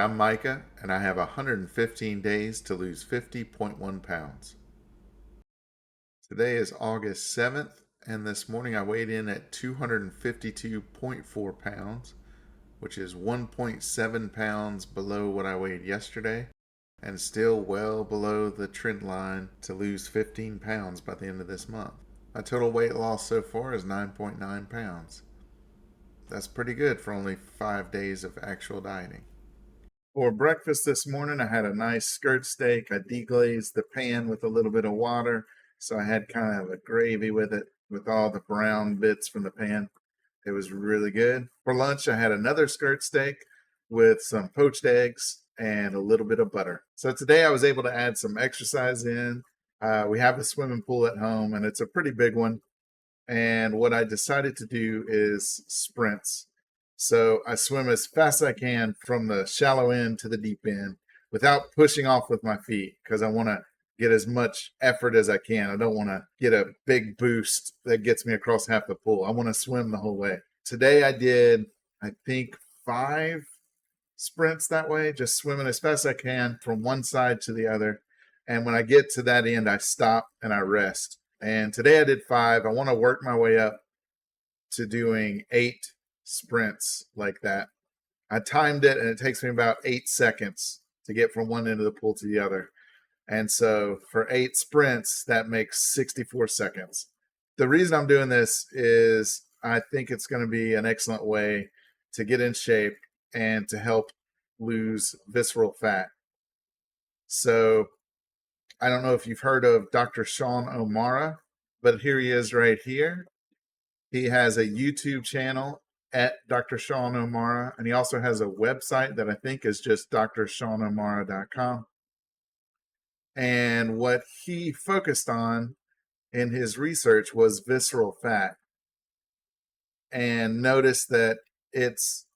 I'm Micah, and I have 115 days to lose 50.1 pounds. Today is August 7th, and this morning I weighed in at 252.4 pounds, which is 1.7 pounds below what I weighed yesterday, and still well below the trend line to lose 15 pounds by the end of this month. My total weight loss so far is 9.9 pounds. That's pretty good for only 5 days of actual dieting. For breakfast this morning, I had a nice skirt steak. I deglazed the pan with a little bit of water, so I had kind of a gravy with it, with all the brown bits from the pan. It was really good. For lunch, I had another skirt steak with some poached eggs and a little bit of butter. So today I was able to add some exercise in. We have a swimming pool at home, and it's a pretty big one. And what I decided to do is sprints. So I swim as fast as I can from the shallow end to the deep end without pushing off with my feet, because I want to get as much effort as I can. I don't want to get a big boost that gets me across half the pool. I want to swim the whole way. Today I did, I think, 5 sprints that way, just swimming as fast as I can from one side to the other. And when I get to that end, I stop and I rest. And today I did 5. I want to work my way up to doing 8 sprints like that. I timed it, and it takes me about 8 seconds to get from one end of the pool to the other. And so for 8 sprints, that makes 64 seconds. The reason I'm doing this is I think it's going to be an excellent way to get in shape and to help lose visceral fat. So I don't know if you've heard of Dr. Sean O'Mara, but here he is right here. He has a YouTube channel at Dr. Sean O'Mara, and he also has a website that I think is just drshawnомara.com. And what he focused on in his research was visceral fat, and noticed that it's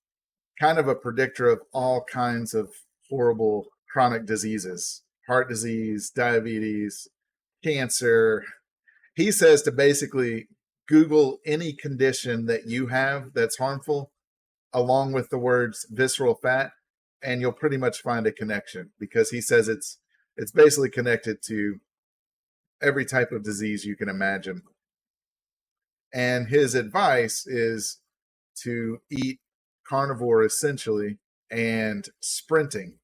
kind of a predictor of all kinds of horrible chronic diseases, heart disease, diabetes, cancer. He says to basically Google any condition that you have that's harmful along with the words visceral fat, and you'll pretty much find a connection, because he says it's basically connected to every type of disease you can imagine. And his advice is to eat carnivore essentially and sprinting.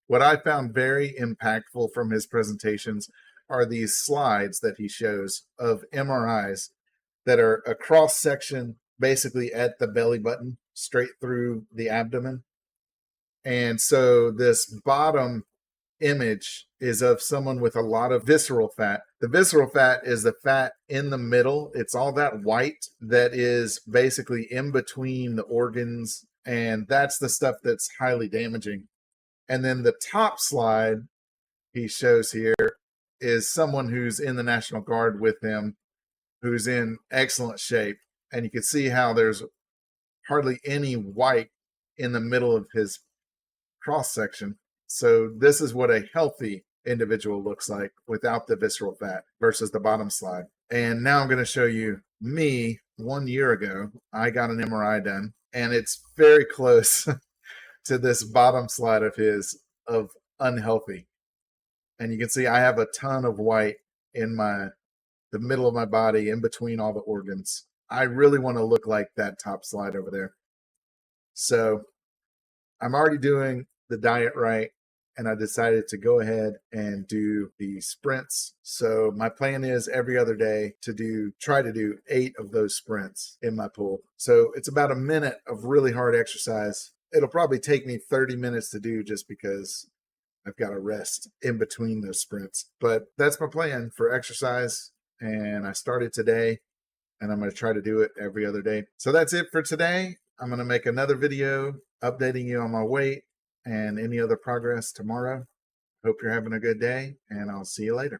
What I found very impactful from his presentations are these slides that he shows of MRIs that are a cross section basically at the belly button straight through the abdomen. And so this bottom image is of someone with a lot of visceral fat. The visceral fat is the fat in the middle. It's all that white that is basically in between the organs, and that's the stuff that's highly damaging. And then the top slide he shows here is someone who's in the National Guard with him, who's in excellent shape. And you can see how there's hardly any white in the middle of his cross section. So this is what a healthy individual looks like without the visceral fat versus the bottom slide. And now I'm going to show you me 1 year ago. I got an MRI done, and it's very close to this bottom slide of his of unhealthy. And you can see I have a ton of white in the middle of my body, in between all the organs. I really want to look like that top slide over there. So I'm already doing the diet right, and I decided to go ahead and do the sprints. So my plan is every other day to try to do 8 of those sprints in my pool. So it's about a minute of really hard exercise. It'll probably take me 30 minutes to do, just because I've got to rest in between those sprints. But that's my plan for exercise, and I started today, and I'm going to try to do it every other day. So that's it for today. I'm going to make another video updating you on my weight and any other progress tomorrow. Hope you're having a good day, and I'll see you later.